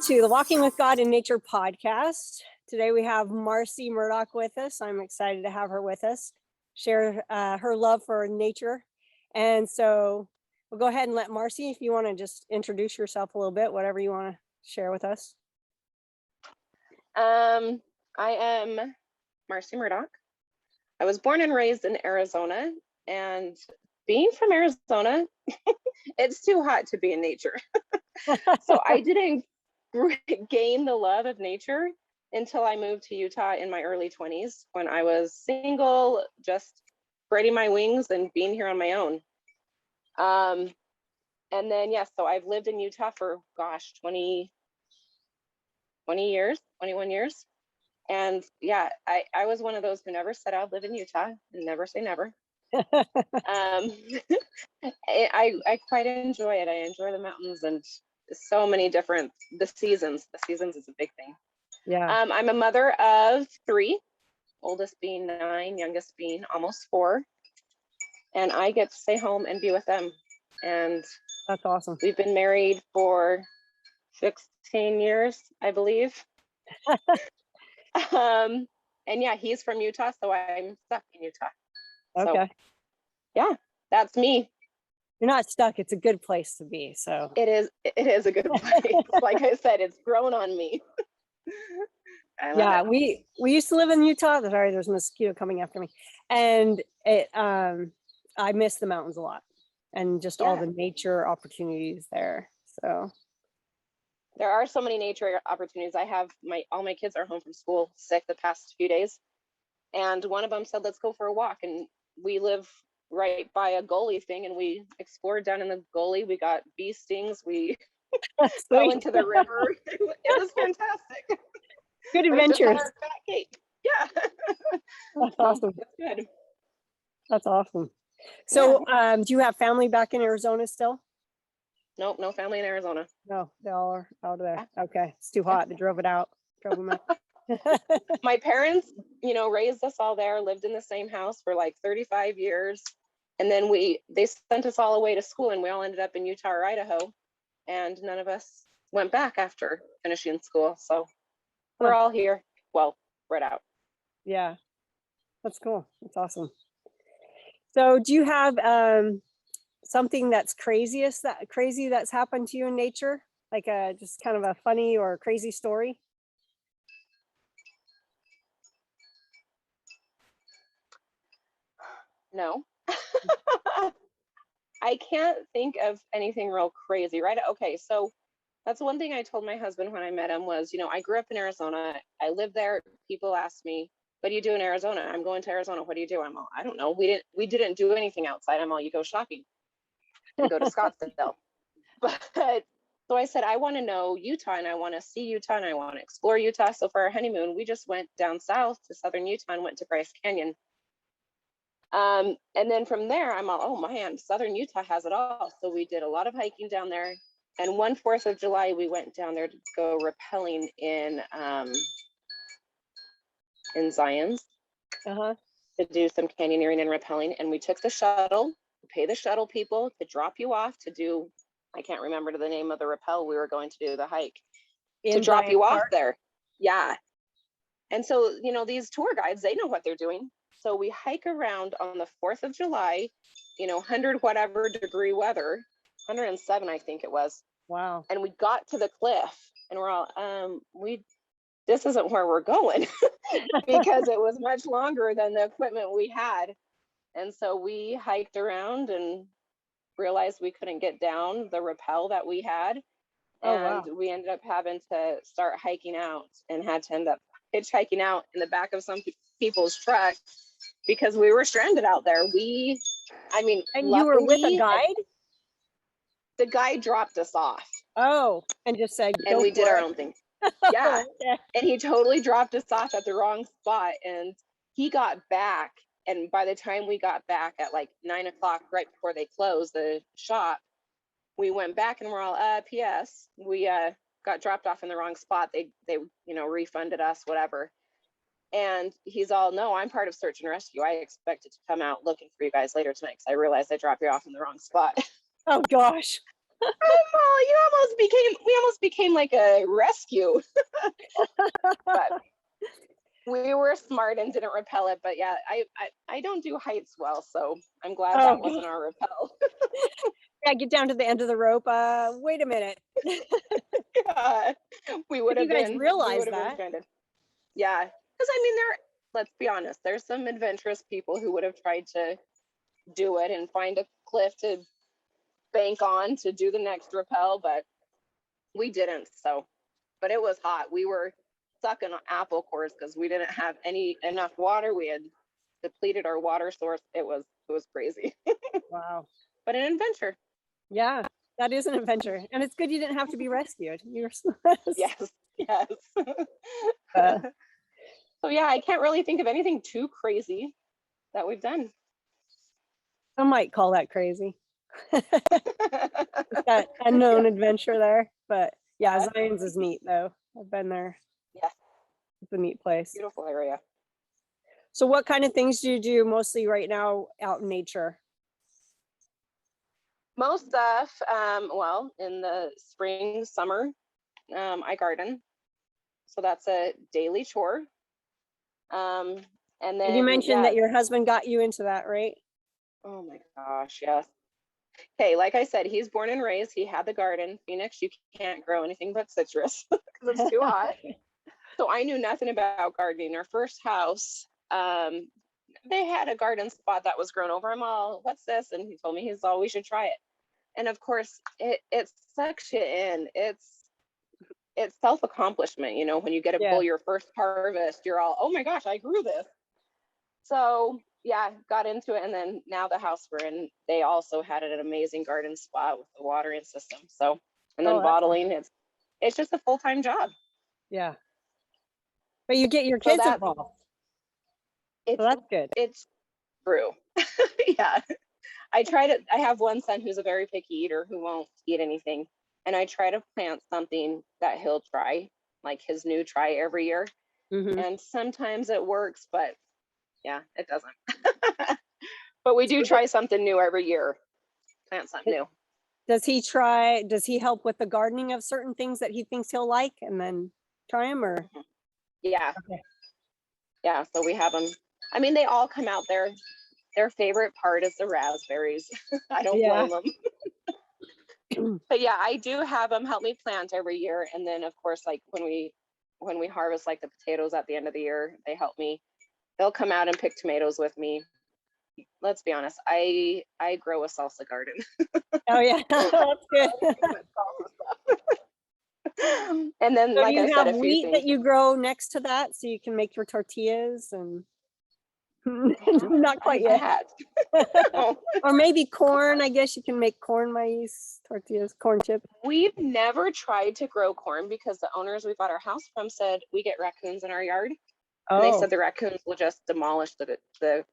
to the Walking with God in Nature podcast. Today we have Marci Murdock with us. I'm excited to have her with us, share her love for nature. And so we'll go ahead and let Marci, if you want to just introduce yourself a little bit, whatever you want to share with us. I am Marci Murdock. I was born and raised in Arizona, and being from Arizona, it's too hot to be in nature. So I didn't gain the love of nature until I moved to Utah in my early 20s, when I was single, just spreading my wings and being here on my own. And then, so I've lived in Utah for, 20 years, 21 years. And I was one of those who never said I'd live in Utah and never say never. I quite enjoy it. I enjoy the mountains and so many different, the seasons is a big thing. Yeah. I'm a mother of 3, oldest being 9, youngest being almost 4. And I get to stay home and be with them. And that's awesome. We've been married for 16 years, I believe. And he's from Utah, so I'm stuck in Utah. Okay. So, that's me. You're not stuck. It's a good place to be. So it is a good place. Like I said, it's grown on me. We used to live in Utah. Sorry, there's a mosquito coming after me. And I miss the mountains a lot, and just all the nature opportunities there. So there are so many nature opportunities. I have all my kids are home from school sick the past few days, and one of them said, let's go for a walk. And we live right by a gully thing, and we explored down in the gully. We got bee stings. We fell into the river. It was fantastic. Good adventures. Yeah. That's awesome. That's good. That's awesome. So do you have family back in Arizona still? Nope, no family in Arizona. No, they all are out of there. Okay, it's too hot. They drove them out. My parents, raised us all there, lived in the same house for like 35 years. And then they sent us all away to school, and we all ended up in Utah or Idaho. And none of us went back after finishing school. So we're all here. Well, spread out. Yeah, that's cool. That's awesome. So do you have something that's crazy that's happened to you in nature? Like just kind of a funny or crazy story? No. I can't think of anything real crazy, right? Okay, so that's one thing I told my husband when I met him was, I grew up in Arizona. I lived there. People ask me, what do you do in Arizona? I'm going to Arizona. What do you do? I'm all, I don't know. We didn't do anything outside. I'm all, you go shopping and go to Scottsdale. But so I said, I want to know Utah, and I want to see Utah, and I want to explore Utah. So for our honeymoon, we just went down south to southern Utah and went to Bryce Canyon. And then from there, I'm all, oh man, southern Utah has it all. So we did a lot of hiking down there. And one 4th of July, we went down there to go rappelling in Zions to do some canyoneering and rappelling. And we took the shuttle, pay the shuttle people to drop you off to do, I can't remember the name of the rappel we were going to do, the hike, to drop you off there. Yeah. And so, these tour guides, they know what they're doing. So we hike around on the 4th of July, 100 whatever degree weather, 107, I think it was. Wow. And we got to the cliff, and we're all, this isn't where we're going because it was much longer than the equipment we had. And so we hiked around and realized we couldn't get down the rappel that we had. And we ended up having to start hiking out, and had to end up hitchhiking out in the back of some people's truck because we were stranded out there. And you were with a guide? The guide dropped us off. Oh, and just said, and we did our own thing. Yeah. And he totally dropped us off at the wrong spot, and he got back. And by the time we got back at like 9 o'clock, right before they closed the shop, we went back and we're all, P.S. we got dropped off in the wrong spot. They refunded us, whatever. And he's all, no, I'm part of search and rescue. I expected to come out looking for you guys later tonight because I realized I dropped you off in the wrong spot. Oh gosh. We almost became like a rescue. But we were smart and didn't repel it. But yeah, I don't do heights well, so I'm glad that Oh, wasn't our repel. yeah, get down to the end of the rope. Wait a minute. Yeah, we would If you have guys been realize that. stranded. Yeah, because I mean, let's be honest, there's some adventurous people who would have tried to do it and find a cliff to bank on to do the next rappel, but we didn't. So, but it was hot. We were sucking on apple cores because we didn't have enough water. We had depleted our water source. It was crazy. Wow. But an adventure. Yeah, that is an adventure. And it's good you didn't have to be rescued. You're Yes, yes. uh, So yeah, I can't really think of anything too crazy that we've done. I might call that crazy. That unknown adventure there. But yeah, Yeah. Zion's is neat though. I've been there. Yes, It's a neat place. beautiful area. So what kind of things do you do mostly right now out in nature? Most stuff, well, in the spring, summer, I garden. So that's a daily chore. And And then, you mentioned yeah, that your husband got you into that, right? oh my gosh, yes. Okay, like I said, he's born and raised. He had the garden. Phoenix, you can't grow anything but citrus because it's too hot. So I knew nothing about gardening. Our first house, they had a garden spot that was grown over. I'm all, what's this? And he told me, he's all, we should try it. And of course, it sucks you in. It's self-accomplishment, you know, when you get to Yeah. pull your first harvest, you're all, oh my gosh, I grew this. So yeah, got into it. And then now the house we're in, they also had an amazing garden spot with the watering system. So, and then Oh, that's bottling, it's just a full-time job. yeah. But you get your So kids involved. So that's good. it's true. Yeah. I have one son who's a very picky eater who won't eat anything. And I try to plant something that he'll try, like his new try every year. Mm-hmm. And sometimes it works, but yeah, it doesn't. But we do try something new every year, plant something new. Does he help with the gardening of certain things that he thinks he'll like and then try them or? Yeah. Okay. Yeah. So we have them. I mean, they all come out there. Their favorite part is the raspberries. I don't blame them. But yeah, I do have them help me plant every year. And then of course, like when we harvest like the potatoes at the end of the year, they help me. They'll come out and pick tomatoes with me. Let's be honest, I grow a salsa garden. Oh yeah, that's good. And then, So like do you I said, have a few wheat things. that you grow next to that so you can make your tortillas and not quite yet. Or maybe corn. I guess you can make corn maíz tortillas, corn chip. We've never tried to grow corn because the owners we bought our house from said we get raccoons in our yard. And they said the raccoons will just demolish the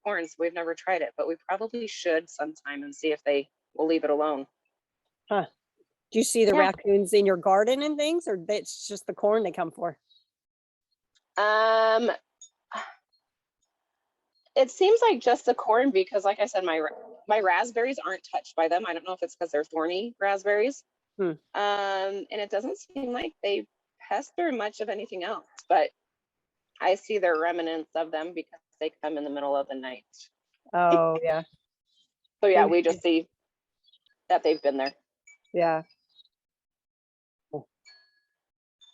corn. So we've never tried it, but we probably should sometime and see if they will leave it alone. Huh. Do you see the raccoons in your garden and things, or it's just the corn they come for? It seems like just the corn because, like I said, my raspberries aren't touched by them. I don't know if it's because they're thorny raspberries. And it doesn't seem like they pester much of anything else, but I see their remnants of them because they come in the middle of the night. Oh yeah. So yeah, we just see that they've been there. Yeah.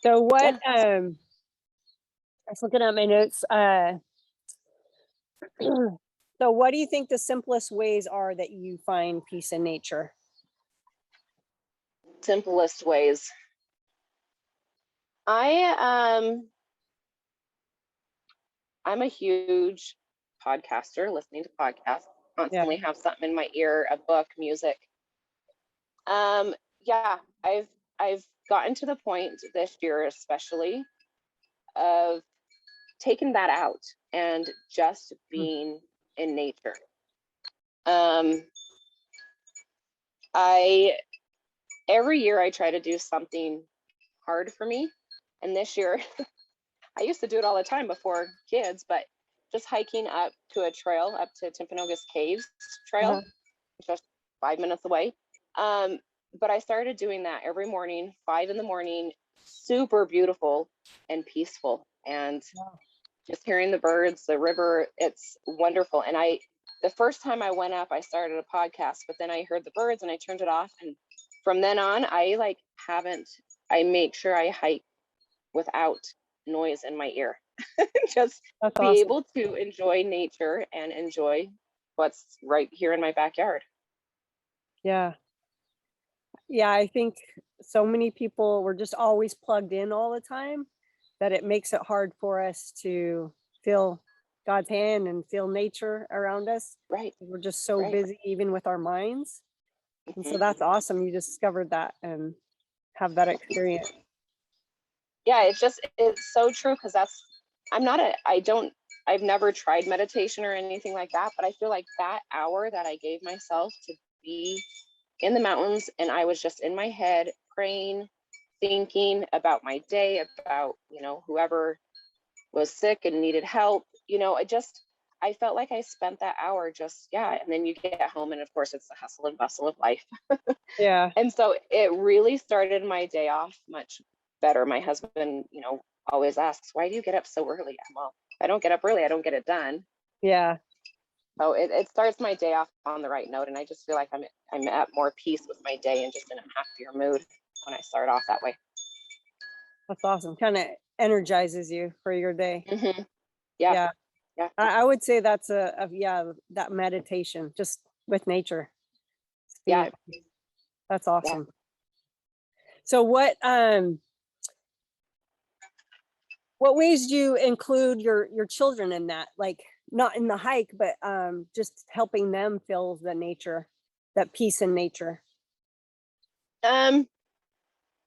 So what, I was looking at my notes. So what do you think the simplest ways are that you find peace in nature? Simplest ways. I'm a huge podcaster, listening to podcasts, constantly have something in my ear, a book, music. Yeah, I've gotten to the point this year, especially, of taking that out and just being in nature. Every year I try to do something hard for me, and this year I used to do it all the time before kids, but just hiking up to a trail up to Timpanogos Caves trail, just 5 minutes away. but I started doing that every morning, 5 in the morning, super beautiful and peaceful. And Wow. just hearing the birds, the river, it's wonderful. And the first time I went up, I started a podcast, but then I heard the birds and I turned it off. And from then on, I make sure I hike without noise in my ear. Just That's be awesome. able to enjoy nature and enjoy what's right here in my backyard. Yeah. Yeah, I think so many people were just always plugged in all the time that it makes it hard for us to feel God's hand and feel nature around us. Right, We're just so right. busy even with our minds. And so Mhm. that's awesome. You discovered that and have that experience. Yeah, it's so true, because I've never tried meditation or anything like that, but I feel like that hour that I gave myself to be in the mountains, and I was just in my head praying, thinking about my day, about, whoever was sick and needed help. I felt like I spent that hour just, yeah. And then you get home, and of course, it's the hustle and bustle of life. Yeah. And so it really started my day off much better. My husband, always asks, why do you get up so early? Well, if I don't get up early, I don't get it done. Yeah. So it starts my day off on the right note. And I just feel like I'm at more peace with my day and just in a happier mood when I start off that way. That's awesome. Kind of energizes you for your day. Mm-hmm. Yeah. Yeah. Yeah. I would say that's yeah, that meditation just with nature. Just being Yeah. at peace. That's Yeah. awesome. So what ways do you include your children in that? Like not in the hike, but just helping them feel the nature, that peace in nature. Um,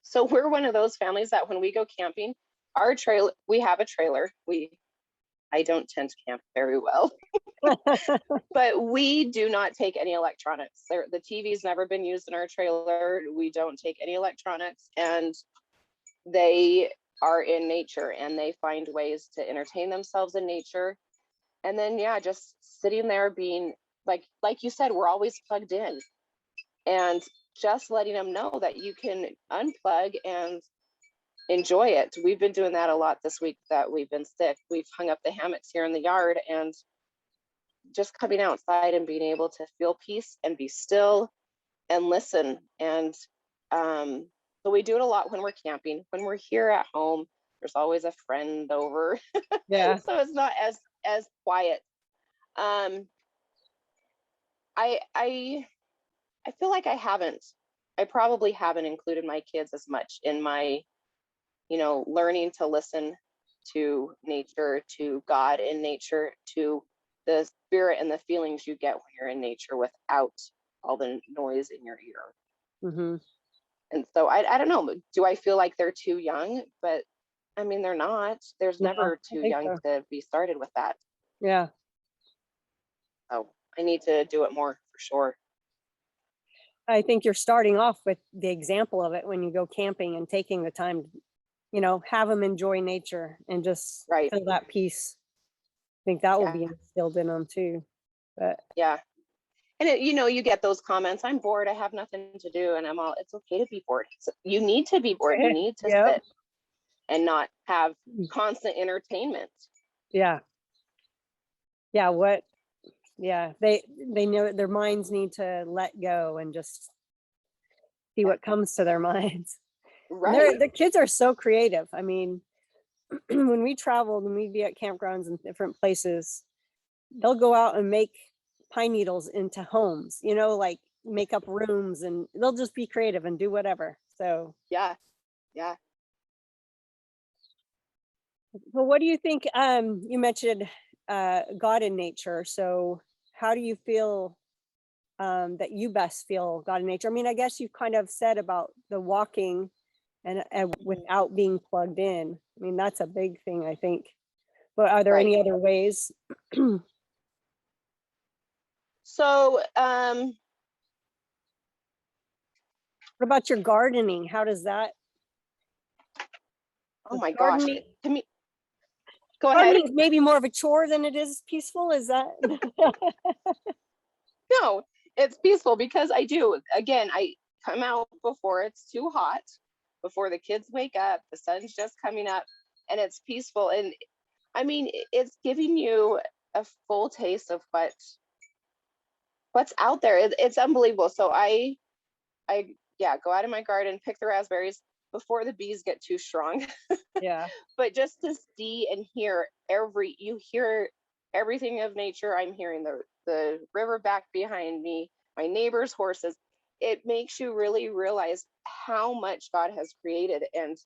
so we're one of those families that when we go camping, we have a trailer. I don't tend to camp very well, but we do not take any electronics. The TV's never been used in our trailer. We don't take any electronics, and they are in nature and they find ways to entertain themselves in nature. And then, yeah, just sitting there being like you said, we're always plugged in, and just letting them know that you can unplug and enjoy it. We've been doing that a lot this week that we've been sick. We've hung up the hammocks here in the yard, and just coming outside and being able to feel peace and be still and listen. And so we do it a lot when we're camping. When we're here at home, there's always a friend over. Yeah. So it's not as quiet. um I feel like I probably haven't included my kids as much in my, learning to listen to nature, to God in nature, to the spirit and the feelings you get when you're in nature without all the noise in your ear. Hmm. And so I don't know, do I feel like they're too young? But I mean, they're not. There's No, never I too think young so. to be started with that. Yeah. So I need to do it more for sure. I think you're starting off with the example of it when you go camping and taking the time, have them enjoy nature and just Right. feel that peace. I think that will Yeah. be instilled in them too. But Yeah. And you get those comments, I'm bored, I have nothing to do. And I'm all, it's okay to be bored. So you need to be bored. You need to yeah, sit and not have constant entertainment. yeah, yeah. Yeah, they know their minds need to let go and just see Yeah. what comes to their minds. And Right. the kids are so creative. I mean, when we traveled and we'd be at campgrounds in different places, they'll go out and make pine needles into homes, like make up rooms, and they'll just be creative and do whatever. So, Yeah. Yeah. well, what do you think? You mentioned God in nature. So, how do you feel that you best feel God in nature? I mean, I guess you kind of said about the walking and Mhm. without being plugged in. I mean, that's a big thing, I think. But are there Right. any other ways? What So about your gardening? How does that? oh my gosh, Gardening to me, go ahead. gardening is maybe more of a chore than it is peaceful. Is that? No, it's peaceful because I do. Again, come out before it's too hot, before the kids wake up, the sun's just coming up, and it's peaceful. And I mean, it's giving you a full taste of what's out there. It's unbelievable. So I yeah, go out in my garden, pick the raspberries before the bees get too strong. Yeah. But just to see and hear you hear everything of nature. I'm hearing the river back behind me, my neighbor's horses. It makes you really realize how much God has created, and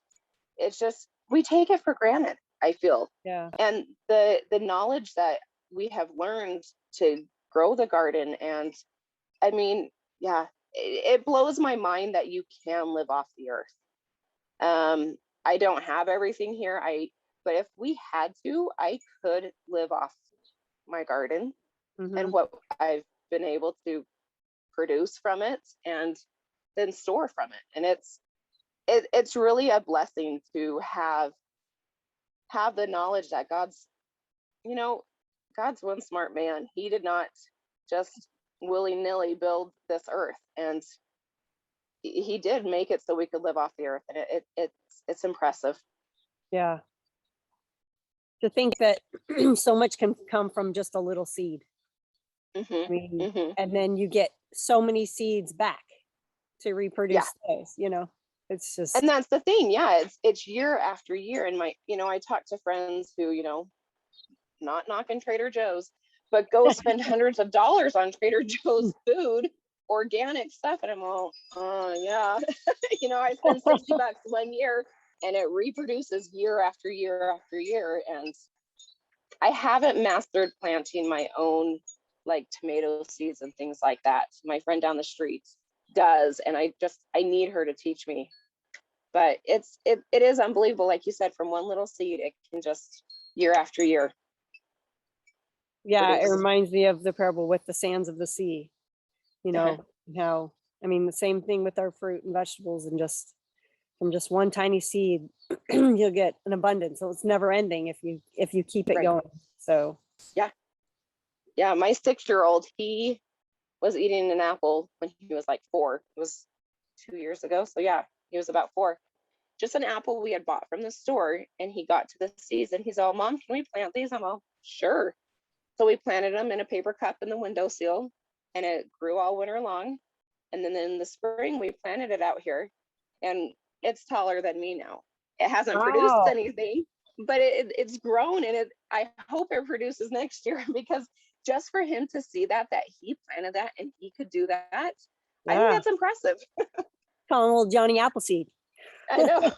it's just, we take it for granted, I feel. Yeah. And the knowledge that we have learned to grow the garden, and I mean, yeah, it blows my mind that you can live off the earth. I don't have everything here. But if we had to, I could live off my garden and what I've been able to produce from it, and then store from it. And it's really a blessing to have the knowledge that God's one smart man. He did not just willy-nilly build this earth, and he did make it so we could live off the earth, and it's impressive. Yeah. To think that so much can come from just a little seed. I mean, and then you get so many seeds back to reproduce those, it's just. And that's the thing. Yeah. It's year after year. And I talk to friends who, not knocking Trader Joe's, but go spend hundreds of dollars on Trader Joe's food, organic stuff. And I'm all, yeah, I spent $60 one year, and it reproduces year after year after year. And I haven't mastered planting my own, like, tomato seeds and things like that. My friend down the street does, and I need her to teach me. But it is unbelievable. Like you said, from one little seed, it can just year after year. Yeah, produce. it reminds me of the parable with the sands of the sea. How, I mean, the same thing with our fruit and vegetables, and just from just one tiny seed, you'll get an abundance. So it's never ending if you keep it going. So yeah, my 6-year-old, he was eating an apple when he was like 4. It was 2 years ago. So yeah, he was about 4. Just an apple we had bought from the store, and he got to the seeds, and he's all, "Mom, can we plant these?" I'm all, "Sure." So we planted them in a paper cup in the windowsill, and it grew all winter long. And then in the spring, we planted it out here, and it's taller than me now. It hasn't produced anything, but it's grown, and I hope it produces next year, because just for him to see that he planted that and he could do that, I think that's impressive. Call him old Johnny Appleseed. I know.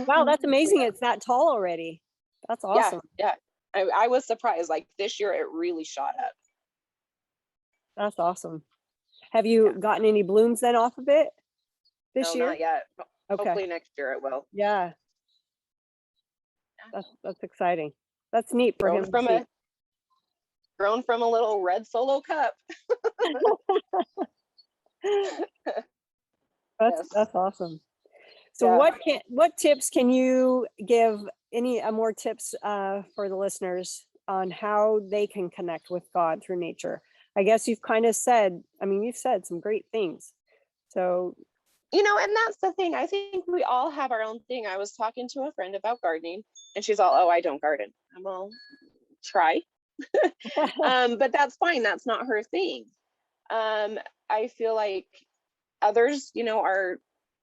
Wow, that's amazing. It's that tall already. That's awesome. Yeah. I was surprised. Like, this year, it really shot up. That's awesome. Have you gotten any blooms then off of it this year? No, not yet. Okay. Hopefully next year it will. Yeah. That's exciting. That's neat for him. Grown from a little red Solo cup. That's awesome. So what tips can you give, any more tips for the listeners on how they can connect with God through nature? I guess you've kind of said, you've said some great things. So, and that's the thing. I think we all have our own thing. I was talking to a friend about gardening, and she's all, "Oh, I don't garden." I'm all, "Try." But that's fine. That's not her thing. I feel like others, are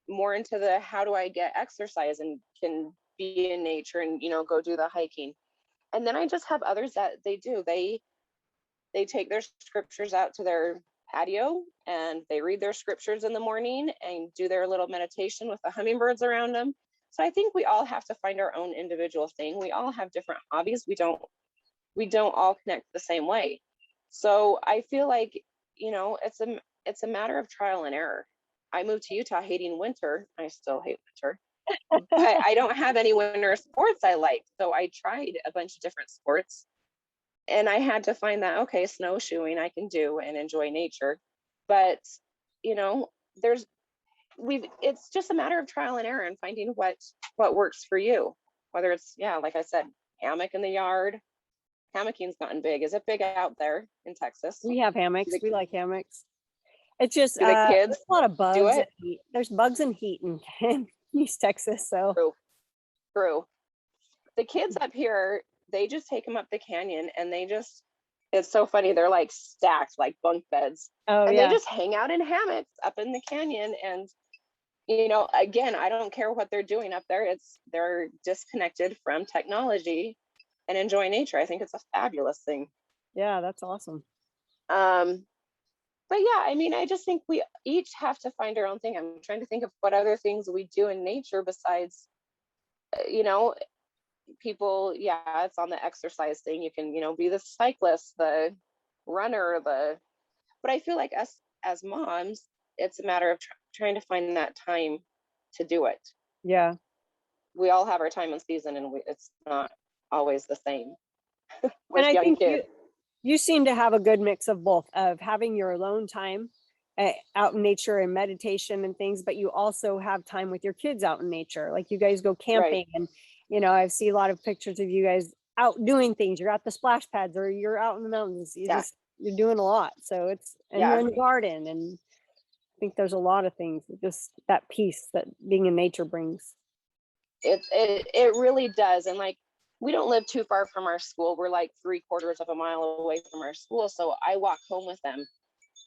more into the, how do I get exercise and can be in nature and, go do the hiking. And then I just have others that they take their scriptures out to their patio, and they read their scriptures in the morning and do their little meditation with the hummingbirds around them. So I think we all have to find our own individual thing. We all have different hobbies. We don't all connect the same way. So I feel like, it's a matter of trial and error. I moved to Utah hating winter. I still hate winter, but I don't have any winter sports I like. So I tried a bunch of different sports, and I had to find that, okay, snowshoeing I can do and enjoy nature. But, it's just a matter of trial and error and finding what works for you. Whether it's, like I said, hammock in the yard. Hammocking's gotten big. Is it big out there in Texas? We have hammocks. We like hammocks. It's just Do the there's kids a lot of do bugs and it? heat. There's bugs and heat in East Texas. So True, true. The kids up here, they just take them up the canyon and it's so funny. They're like stacked like bunk beds oh and they yeah. just hang out in hammocks up in the canyon. And, again, I don't care what they're doing up there. They're disconnected from technology and enjoy nature. I think it's a fabulous thing. Yeah, that's awesome. Um, but yeah, I mean, I just think we each have to find our own thing. I'm trying to think of what other things we do in nature besides, you know, people, yeah, it's on the exercise thing. You can, be the cyclist, the runner, but I feel like us as moms, it's a matter of trying to find that time to do it. Yeah. We all have our time and season, and it's not always the same And with I young think kids. you seem to have a good mix of both, of having your alone time out in nature and meditation and things, but you also have time with your kids out in nature. Like you guys go Right. camping and, I see a lot of pictures of you guys out doing things. You're at the splash pads or you're out in the mountains. Yeah. You're doing a lot. So and you're Yeah. in the garden. And I think there's a lot of things, just that peace that being in nature brings. It really does. And like, we don't live too far from our school. We're like 3/4 of a mile away from our school. So I walk home with them.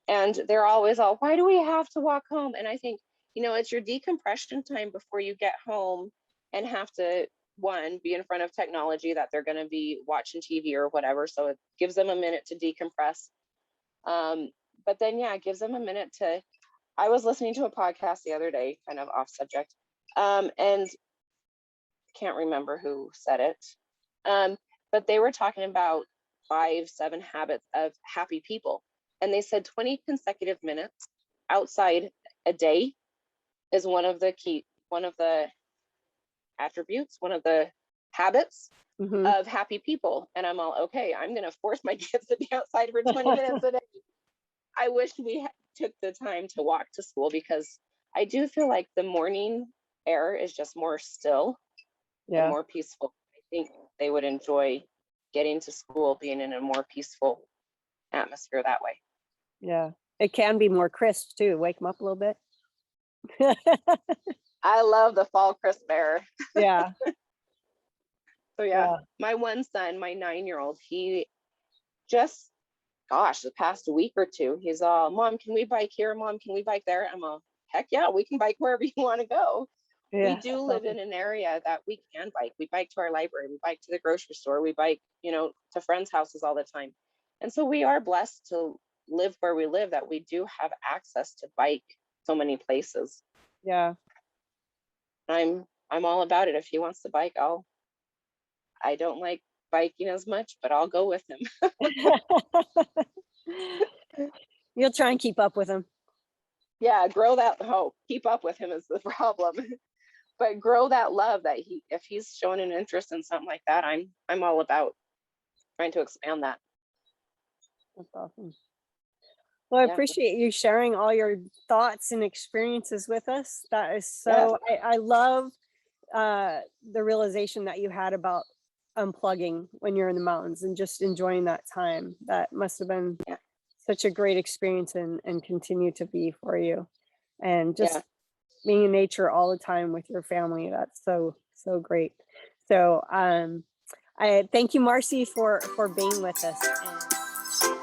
And they're always all, why do we have to walk home? And I think, it's your decompression time before you get home and have to, one, be in front of technology that they're going to be watching TV or whatever. So it gives them a minute to decompress. But then, yeah, it gives them a minute to, I was listening to a podcast the other day, kind of off subject, and can't remember who said it. But they were talking about 5-7 habits of happy people. And they said 20 consecutive minutes outside a day is one of the attributes, one of the habits of happy people. And I'm all, okay, I'm going to force my kids to be outside for 20 minutes a day. I wish we took the time to walk to school, because I do feel like the morning air is just more still and more peaceful. I think they would enjoy getting to school, being in a more peaceful atmosphere that way. Yeah. It can be more crisp too. Wake them up a little bit. I love the fall crisp air. Yeah. So yeah, my one son, my 9-year-old, he just, the past week or two, he's all, Mom, can we bike here? Mom, can we bike there? I'm all, heck yeah, we can bike wherever you want to go. Yeah, we do live in an area that we can bike. We bike to our library, we bike to the grocery store, we bike, to friends' houses all the time. And so we are blessed to live where we live, that we do have access to bike so many places. Yeah. I'm all about it. If he wants to bike, I don't like biking as much, but I'll go with him. You'll try and keep up with him. Yeah, keep up with him is the problem. But grow that love that if he's showing an interest in something like that, I'm all about trying to expand that. That's awesome. Well, I appreciate you sharing all your thoughts and experiences with us. That is so, I love the realization that you had about unplugging when you're in the mountains and just enjoying that time. That must have been such a great experience and continue to be for you. And just being in nature all the time with your family. That's so great. So I thank you, Marci, for being with us.